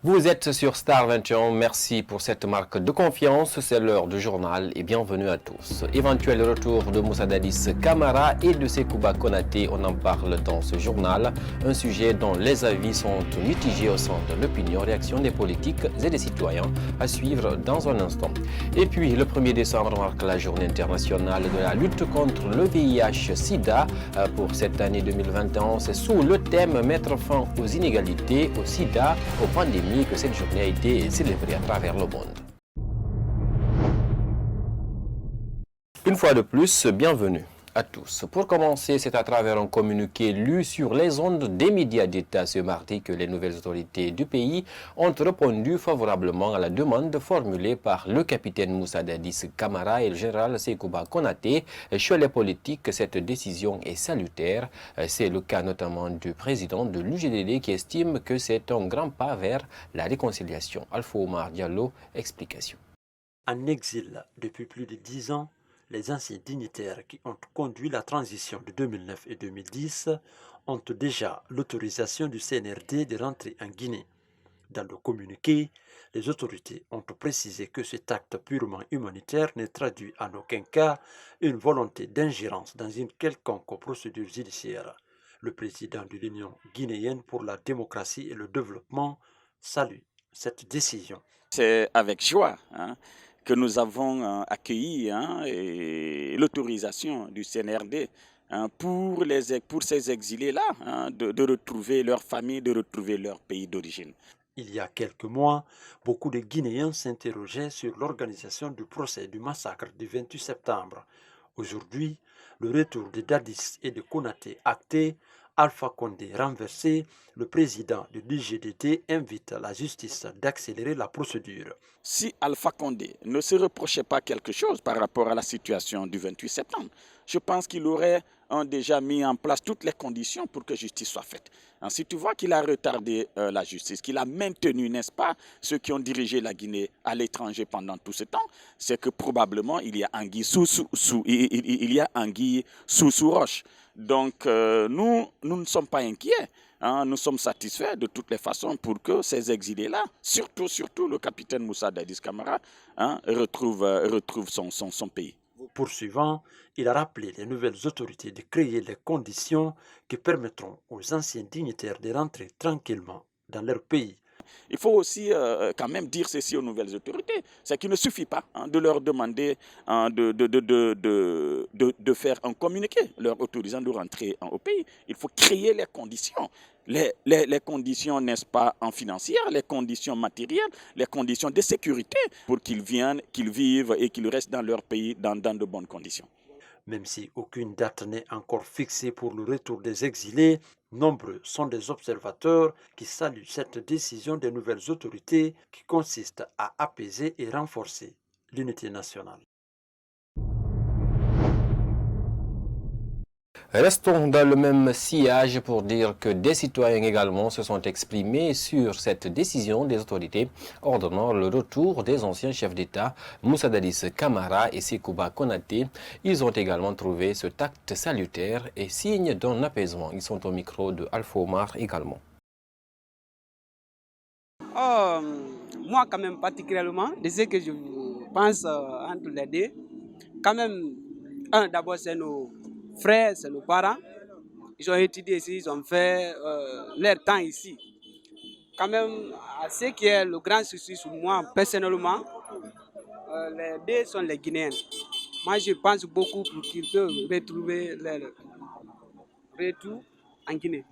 Vous êtes sur Star 21, merci pour cette marque de confiance, c'est l'heure du journal et bienvenue à tous. Éventuel retour de Moussa Dadis Camara et de Sekouba Konaté, on en parle dans ce journal, un sujet dont les avis sont mitigés au sein de l'opinion, réaction des politiques et des citoyens, à suivre dans un instant. Et puis le 1er décembre marque la journée internationale de la lutte contre le VIH-Sida. Pour cette année 2021, c'est sous le thème mettre fin aux inégalités, au Sida, aux pandémies que cette journée a été célébrée à travers le monde. Une fois de plus, bienvenue à tous. Pour commencer, c'est à travers un communiqué lu sur les ondes des médias d'État ce mardi que les nouvelles autorités du pays ont répondu favorablement à la demande formulée par le capitaine Moussa Dadis Camara et le général Sekouba Konaté. Chez les politiques, cette décision est salutaire. C'est le cas notamment du président de l'UGDD qui estime que c'est un grand pas vers la réconciliation. Alpha Omar Diallo, explication. En exil depuis plus de 10 ans, les anciens dignitaires qui ont conduit la transition de 2009 et 2010 ont déjà l'autorisation du CNRD de rentrer en Guinée. Dans le communiqué, les autorités ont précisé que cet acte purement humanitaire ne traduit en aucun cas une volonté d'ingérence dans une quelconque procédure judiciaire. Le président de l'Union guinéenne pour la démocratie et le développement salue cette décision. C'est avec joie que nous avons accueilli l'autorisation du CNRD pour ces exilés-là de retrouver leur famille, de retrouver leur pays d'origine. Il y a quelques mois, beaucoup de Guinéens s'interrogeaient sur l'organisation du procès du massacre du 28 septembre. Aujourd'hui, le retour de Dadis et de Konaté acté, Alpha Condé renversé, le président de l'UGDT invite la justice d'accélérer la procédure. Si Alpha Condé ne se reprochait pas quelque chose par rapport à la situation du 28 septembre, je pense qu'il aurait déjà mis en place toutes les conditions pour que justice soit faite. Si tu vois qu'il a retardé la justice, qu'il a maintenu, n'est-ce pas, ceux qui ont dirigé la Guinée à l'étranger pendant tout ce temps, c'est que probablement il y a anguille sous roche. Donc nous ne sommes pas inquiets. Nous sommes satisfaits de toutes les façons pour que ces exilés-là, surtout le capitaine Moussa Dadis Camara, retrouve son pays. Poursuivant, il a rappelé les nouvelles autorités de créer les conditions qui permettront aux anciens dignitaires de rentrer tranquillement dans leur pays. Il faut aussi quand même dire ceci aux nouvelles autorités, c'est qu'il ne suffit pas de leur demander de faire un communiqué leur autorisant de rentrer au pays. Il faut créer les conditions. Les conditions, n'est-ce pas, en financière, les conditions matérielles, les conditions de sécurité pour qu'ils viennent, qu'ils vivent et qu'ils restent dans leur pays dans de bonnes conditions. Même si aucune date n'est encore fixée pour le retour des exilés, nombreux sont des observateurs qui saluent cette décision des nouvelles autorités qui consiste à apaiser et renforcer l'unité nationale. Restons dans le même sillage pour dire que des citoyens également se sont exprimés sur cette décision des autorités ordonnant le retour des anciens chefs d'État Moussa Dadis Camara et Sekouba Konaté. Ils ont également trouvé cet acte salutaire et signe d'un apaisement. Ils sont au micro de Alpha Omar également. Moi, quand même, particulièrement, de ce que je pense entre les deux, quand même, d'abord, c'est nos frères, c'est nos parents. Ils ont étudié ici, ils ont fait leur temps ici. Quand même, à ce qui est le grand souci sur moi, personnellement, les deux sont les Guinéens. Moi, je pense beaucoup pour qu'ils peuvent retrouver leur retour en Guinée.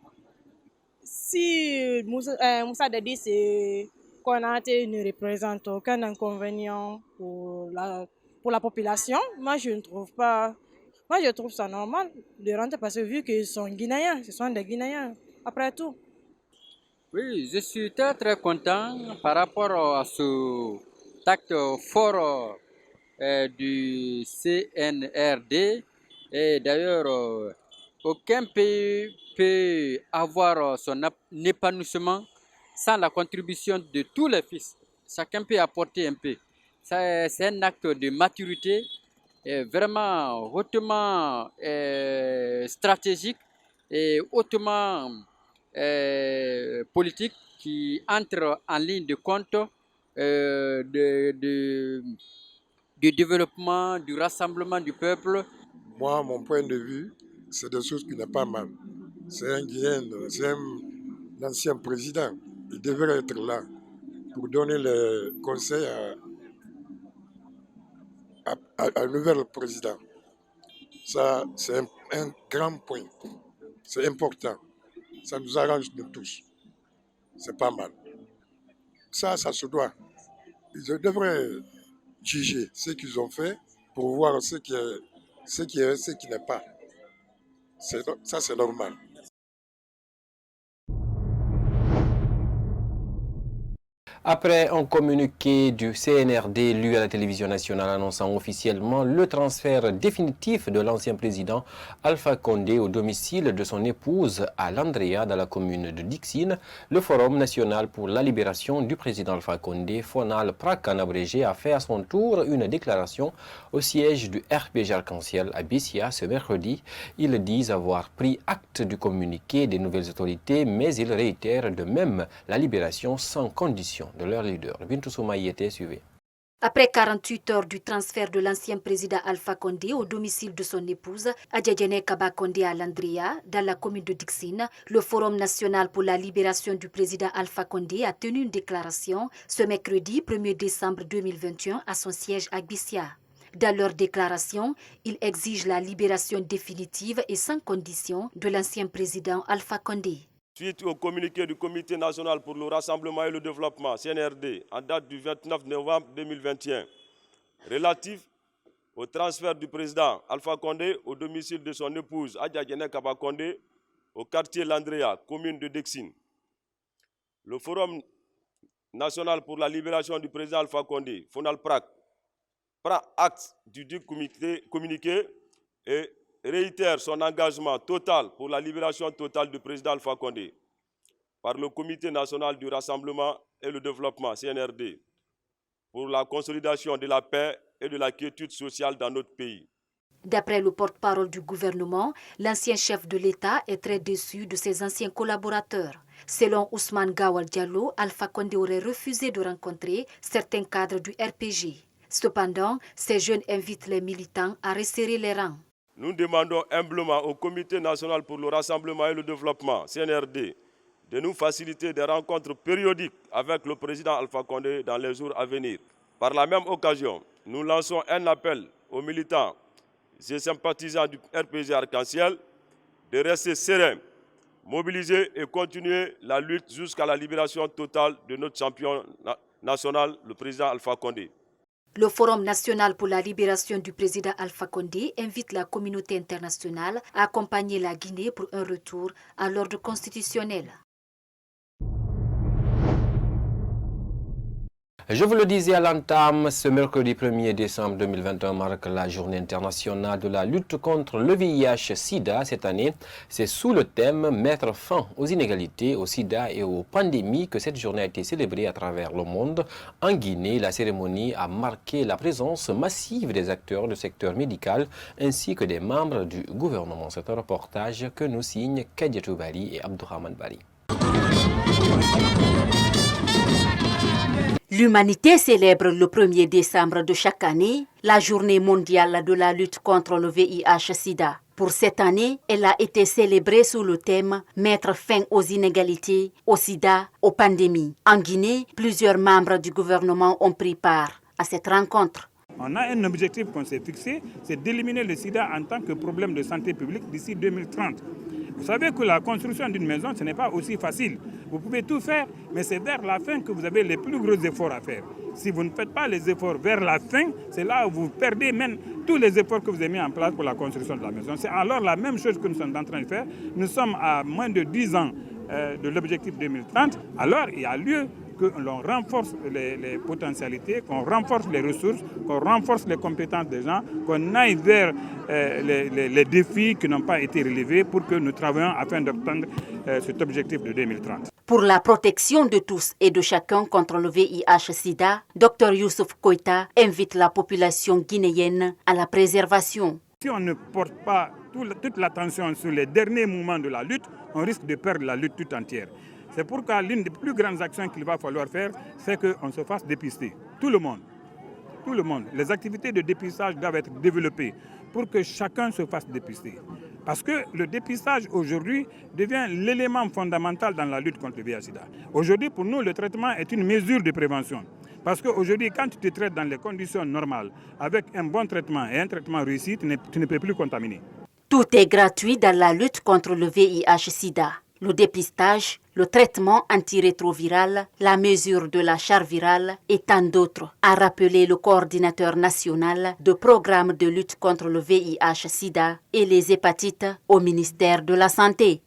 Si Moussa Dadis et Konaté ne représentent aucun inconvénient pour la population, moi je ne trouve pas. Moi je trouve ça normal de rentrer parce que vu qu'ils sont Guinéens, ce sont des Guinéens, après tout. Oui, je suis très content par rapport à ce acte fort du CNRD. Et d'ailleurs, aucun pays peut avoir son épanouissement sans la contribution de tous les fils. Chacun peut apporter un peu. C'est un acte de maturité vraiment hautement stratégique et hautement politique qui entre en ligne de compte du développement, du rassemblement du peuple. Moi, mon point de vue, c'est des choses qui n'est pas mal. C'est un Guinéen, c'est un ancien président. Il devrait être là pour donner les conseils à nouvel président. Ça, c'est un grand point. C'est important. Ça nous arrange de tous. C'est pas mal. Ça se doit. Ils devraient juger ce qu'ils ont fait pour voir ce qui est, ce qui n'est pas. Ça, c'est normal. Après un communiqué du CNRD lu à la télévision nationale annonçant officiellement le transfert définitif de l'ancien président Alpha Condé au domicile de son épouse à Landria dans la commune de Dixine, le Forum national pour la libération du président Alpha Condé, FONAL PRAC en abrégé, a fait à son tour une déclaration au siège du RPG Arc-en-Ciel à Bissia ce mercredi. Ils disent avoir pris acte du communiqué des nouvelles autorités, mais ils réitèrent de même la libération sans condition de leur leader. Bintou Soumaï était suivi. Après 48 heures du transfert de l'ancien président Alpha Condé au domicile de son épouse, Adjadjane Kaba Condé à Landria, dans la commune de Dixine, le Forum national pour la libération du président Alpha Condé a tenu une déclaration ce mercredi 1er décembre 2021 à son siège à Bissia. Dans leur déclaration, ils exigent la libération définitive et sans condition de l'ancien président Alpha Condé. Suite au communiqué du Comité national pour le rassemblement et le développement, CNRD, en date du 29 novembre 2021, relatif au transfert du président Alpha Condé au domicile de son épouse Adjadjane Kaba Condé au quartier Landria, commune de Dixine. Le Forum national pour la libération du président Alpha Condé, FONAL PRAC, prend acte du communiqué et réitère son engagement total pour la libération totale du président Alpha Condé par le Comité national du rassemblement et le développement, CNRD, pour la consolidation de la paix et de la quiétude sociale dans notre pays. D'après le porte-parole du gouvernement, l'ancien chef de l'État est très déçu de ses anciens collaborateurs. Selon Ousmane Gawal Diallo, Alpha Condé aurait refusé de rencontrer certains cadres du RPG. Cependant, ces jeunes invitent les militants à resserrer les rangs. Nous demandons humblement au Comité national pour le rassemblement et le développement, CNRD, de nous faciliter des rencontres périodiques avec le président Alpha Condé dans les jours à venir. Par la même occasion, nous lançons un appel aux militants et sympathisants du RPG Arc-en-Ciel de rester sereins, mobilisés et continuer la lutte jusqu'à la libération totale de notre champion national, le président Alpha Condé. Le Forum national pour la libération du président Alpha Condé invite la communauté internationale à accompagner la Guinée pour un retour à l'ordre constitutionnel. Je vous le disais à l'entame, ce mercredi 1er décembre 2021 marque la journée internationale de la lutte contre le VIH-Sida. Cette année, c'est sous le thème « Mettre fin aux inégalités, au sida et aux pandémies » que cette journée a été célébrée à travers le monde. En Guinée, la cérémonie a marqué la présence massive des acteurs du secteur médical ainsi que des membres du gouvernement. C'est un reportage que nous signent Kadiatou Bari et Abdourahmane Bari. L'humanité célèbre le 1er décembre de chaque année la journée mondiale de la lutte contre le VIH-Sida. Pour cette année, elle a été célébrée sous le thème « Mettre fin aux inégalités, au sida, aux pandémies ». En Guinée, plusieurs membres du gouvernement ont pris part à cette rencontre. On a un objectif qu'on s'est fixé, c'est d'éliminer le sida en tant que problème de santé publique d'ici 2030. Vous savez que la construction d'une maison, ce n'est pas aussi facile. Vous pouvez tout faire, mais c'est vers la fin que vous avez les plus gros efforts à faire. Si vous ne faites pas les efforts vers la fin, c'est là où vous perdez même tous les efforts que vous avez mis en place pour la construction de la maison. C'est alors la même chose que nous sommes en train de faire. Nous sommes à moins de 10 ans de l'objectif 2030. Alors il y a lieu que l'on renforce les potentialités, qu'on renforce les ressources, qu'on renforce les compétences des gens, qu'on aille vers les défis qui n'ont pas été relevés pour que nous travaillions afin d'obtenir cet objectif de 2030. Pour la protection de tous et de chacun contre le VIH-Sida, Dr Youssouf Koïta invite la population guinéenne à la préservation. Si on ne porte pas toute l'attention sur les derniers moments de la lutte, on risque de perdre la lutte tout entière. C'est pourquoi l'une des plus grandes actions qu'il va falloir faire, c'est qu'on se fasse dépister. Tout le monde. Tout le monde. Les activités de dépistage doivent être développées pour que chacun se fasse dépister. Parce que le dépistage aujourd'hui devient l'élément fondamental dans la lutte contre le VIH-Sida. Aujourd'hui, pour nous, le traitement est une mesure de prévention. Parce qu'aujourd'hui, quand tu te traites dans les conditions normales, avec un bon traitement et un traitement réussi, tu ne peux plus contaminer. Tout est gratuit dans la lutte contre le VIH-Sida. Le dépistage, le traitement antirétroviral, la mesure de la charge virale et tant d'autres, a rappelé le coordinateur national de programme de lutte contre le VIH-Sida et les hépatites au ministère de la Santé.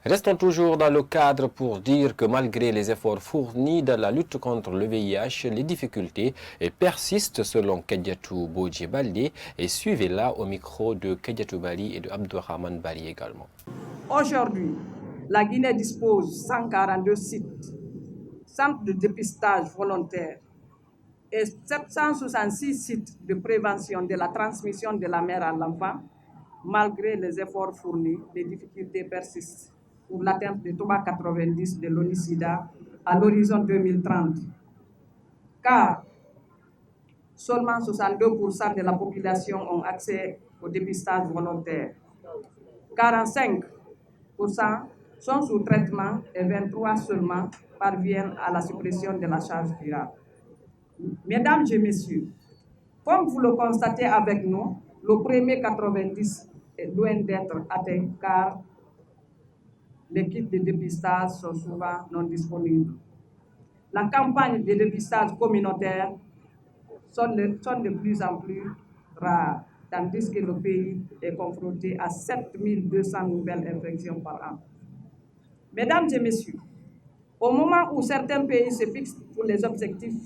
Restons toujours dans le cadre pour dire que malgré les efforts fournis dans la lutte contre le VIH, les difficultés persistent selon Kadiatou Bodji Baldé et suivez-la au micro de Kadiatou Bari et de Abdourahmane Bari également. Aujourd'hui, la Guinée dispose de 142 sites, centres de dépistage volontaire et 766 sites de prévention de la transmission de la mère à l'enfant. Malgré les efforts fournis, les difficultés persistent pour l'atteinte de Toba 90 de l'ONU-SIDA à l'horizon 2030. Car seulement 62% de la population ont accès au dépistage volontaire. 45% sont sous traitement et 23% seulement parviennent à la suppression de la charge virale. Mesdames et messieurs, comme vous le constatez avec nous, le premier 90 est loin d'être atteint car les kits de dépistage sont souvent non disponibles. La campagne de dépistage communautaire sont de plus en plus rares, tandis que le pays est confronté à 7200 nouvelles infections par an. Mesdames et messieurs, au moment où certains pays se fixent pour les objectifs,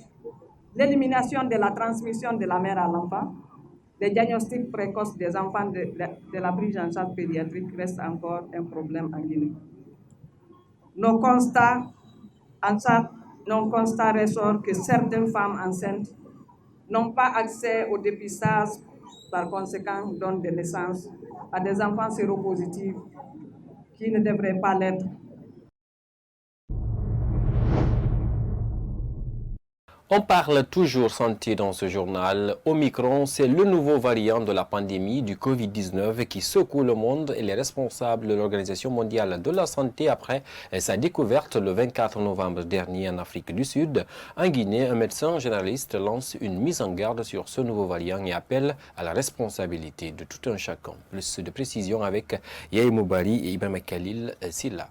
l'élimination de la transmission de la mère à l'enfant, les diagnostics précoces des enfants de la prise en charge pédiatrique restent encore un problème en Guinée. Nos constats ressortent que certaines femmes enceintes n'ont pas accès au dépistage, par conséquent donnent des naissances à des enfants séropositifs qui ne devraient pas l'être. On parle toujours santé dans ce journal. Omicron, c'est le nouveau variant de la pandémie du Covid-19 qui secoue le monde et les responsables de l'Organisation mondiale de la santé après sa découverte le 24 novembre dernier en Afrique du Sud. En Guinée, un médecin généraliste lance une mise en garde sur ce nouveau variant et appelle à la responsabilité de tout un chacun. Plus de précision avec Yahi Moubari et Ibrahim Khalil Silla.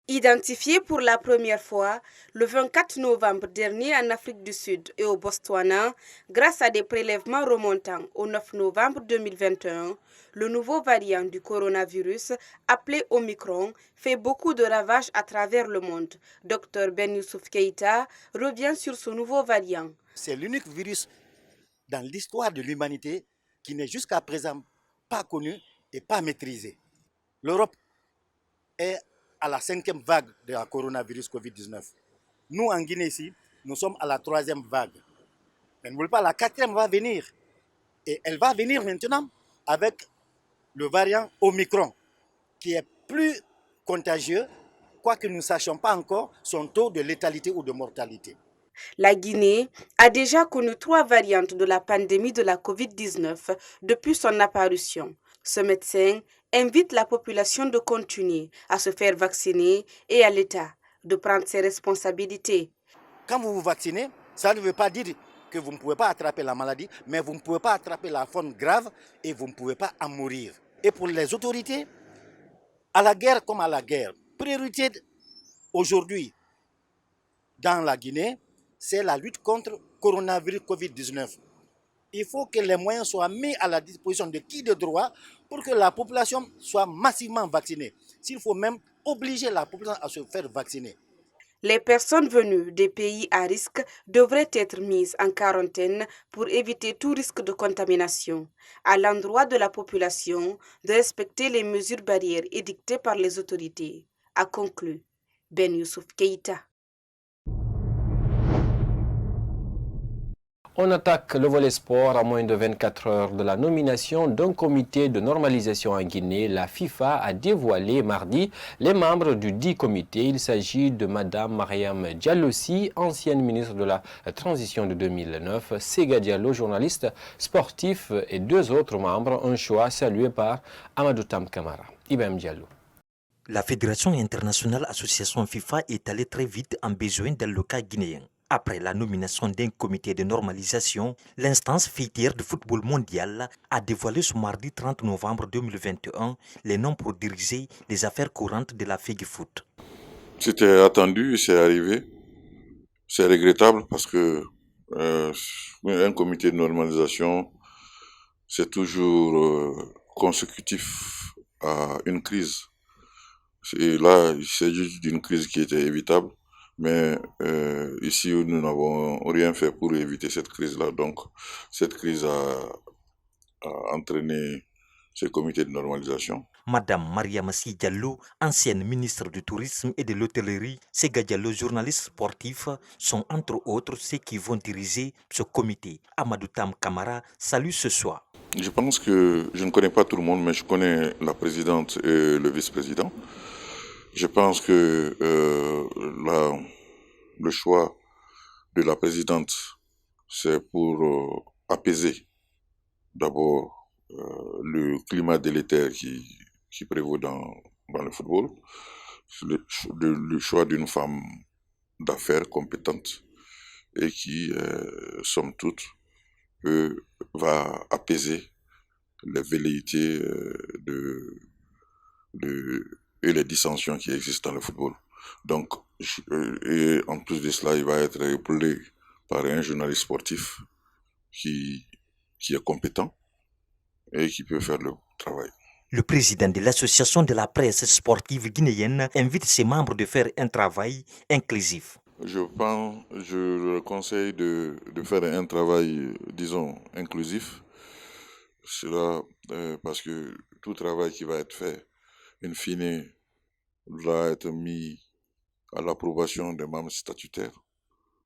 Identifié pour la première fois le 24 novembre dernier en Afrique du Sud et au Botswana, grâce à des prélèvements remontant au 9 novembre 2021, le nouveau variant du coronavirus, appelé Omicron, fait beaucoup de ravages à travers le monde. Dr Ben Youssouf Keïta revient sur ce nouveau variant. C'est l'unique virus dans l'histoire de l'humanité qui n'est jusqu'à présent pas connu et pas maîtrisé. L'Europe est à la 5e vague de la coronavirus Covid-19. Nous, en Guinée, ici, nous sommes à la 3e vague. Mais ne voulez pas, la 4e va venir. Et elle va venir maintenant avec le variant Omicron, qui est plus contagieux, quoique nous ne sachions pas encore son taux de létalité ou de mortalité. La Guinée a déjà connu 3 variantes de la pandémie de la Covid-19 depuis son apparition. Ce médecin invite la population de continuer à se faire vacciner et à l'État de prendre ses responsabilités. Quand vous vous vaccinez, ça ne veut pas dire que vous ne pouvez pas attraper la maladie, mais vous ne pouvez pas attraper la forme grave et vous ne pouvez pas en mourir. Et pour les autorités, à la guerre comme à la guerre, priorité aujourd'hui dans la Guinée, c'est la lutte contre le coronavirus Covid-19. Il faut que les moyens soient mis à la disposition de qui de droit pour que la population soit massivement vaccinée. S'il faut même obliger la population à se faire vacciner. Les personnes venues des pays à risque devraient être mises en quarantaine pour éviter tout risque de contamination. À l'endroit de la population, de respecter les mesures barrières édictées par les autorités, a conclu Ben Youssouf Keïta. On attaque le volet sport à moins de 24 heures de la nomination d'un comité de normalisation en Guinée. La FIFA a dévoilé mardi les membres du dit comité. Il s'agit de Mme Mariam Diallo-Si, ancienne ministre de la Transition de 2009, Sega Diallo, journaliste sportif, et 2 autres membres. Un choix salué par Amadou Tam Kamara. Ibem Diallo. La Fédération internationale association FIFA est allée très vite en besoin dans le cas guinéen. Après la nomination d'un comité de normalisation, l'instance fêtière du football mondial a dévoilé ce mardi 30 novembre 2021 les noms pour diriger les affaires courantes de la FEGIFOOT. C'était attendu, c'est arrivé. C'est regrettable parce que un comité de normalisation, c'est toujours consécutif à une crise. Et là, il s'agit d'une crise qui était évitable. Mais ici, nous n'avons rien fait pour éviter cette crise-là. Donc, cette crise a entraîné ce comité de normalisation. Madame Mariam Diallo, ancienne ministre du Tourisme et de l'Hôtellerie, Sega Diallo, journaliste sportif, sont entre autres ceux qui vont diriger ce comité. Amadou Tam Kamara salue ce choix. Je pense que je ne connais pas tout le monde, mais je connais la présidente et le vice-président. Je pense que le choix de la présidente, c'est pour apaiser d'abord le climat délétère qui prévaut dans le football. Le choix d'une femme d'affaires compétente et qui, somme toute, va apaiser les velléités et les dissensions qui existent dans le football. Donc, et en plus de cela, il va être épaulé par un journaliste sportif qui est compétent et qui peut faire le travail. Le président de l'association de la presse sportive guinéenne invite ses membres de faire un travail inclusif. Je leur conseille de faire un travail, disons, inclusif. Cela parce que tout travail qui va être fait, in fine, va être mis à l'approbation des membres statutaires.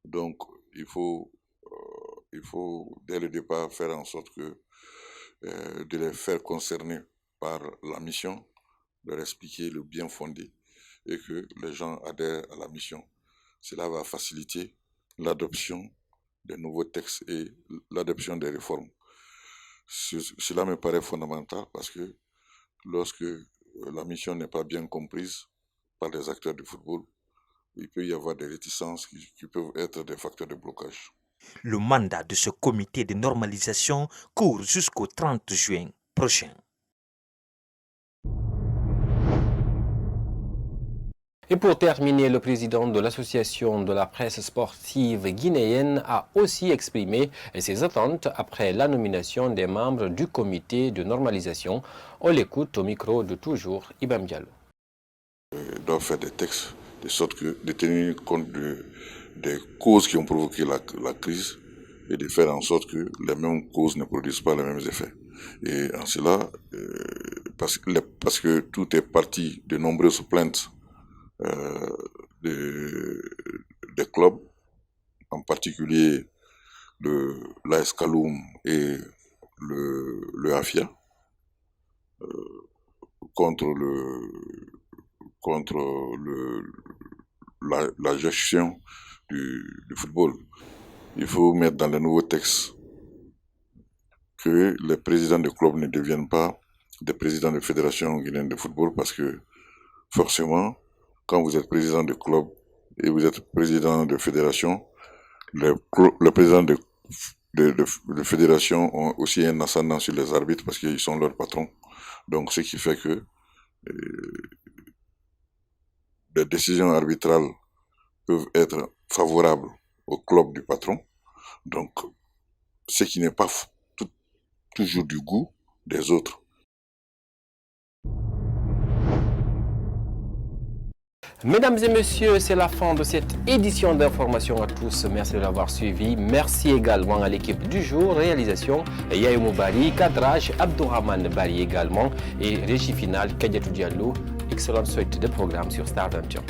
Donc, il faut dès le départ faire en sorte de les faire concerner par la mission, leur expliquer le bien fondé et que les gens adhèrent à la mission. Cela va faciliter l'adoption des nouveaux textes et l'adoption des réformes. Cela me paraît fondamental parce que lorsque la mission n'est pas bien comprise par les acteurs du football, il peut y avoir des réticences qui peuvent être des facteurs de blocage. Le mandat de ce comité de normalisation court jusqu'au 30 juin prochain. Et pour terminer, le président de l'association de la presse sportive guinéenne a aussi exprimé ses attentes après la nomination des membres du comité de normalisation. On l'écoute au micro de toujours Ibam Diallo. Ils doivent faire des textes de sorte que de tenir compte des causes qui ont provoqué la crise et de faire en sorte que les mêmes causes ne produisent pas les mêmes effets. Et en cela, parce que tout est parti de nombreuses plaintes des clubs, en particulier l'AS Kaloum et le AFIA, contre la gestion du football. Il faut mettre dans les nouveaux textes que les présidents de clubs ne deviennent pas des présidents de fédération guinéenne de football parce que forcément, quand vous êtes président de club et vous êtes président de fédération, les présidents de fédération ont aussi un ascendant sur les arbitres parce qu'ils sont leurs patrons. Donc, ce qui fait que les décisions arbitrales peuvent être favorables au club du patron. Donc, ce qui n'est pas toujours du goût des autres. Mesdames et messieurs, c'est la fin de cette édition d'information à tous. Merci de l'avoir suivi. Merci également à l'équipe du jour. Réalisation, Yayoumou Bari, cadrage, Abdourahman Bari également et régie finale, Kadiatou Diallo. Excellente suite de programmes sur Star 21.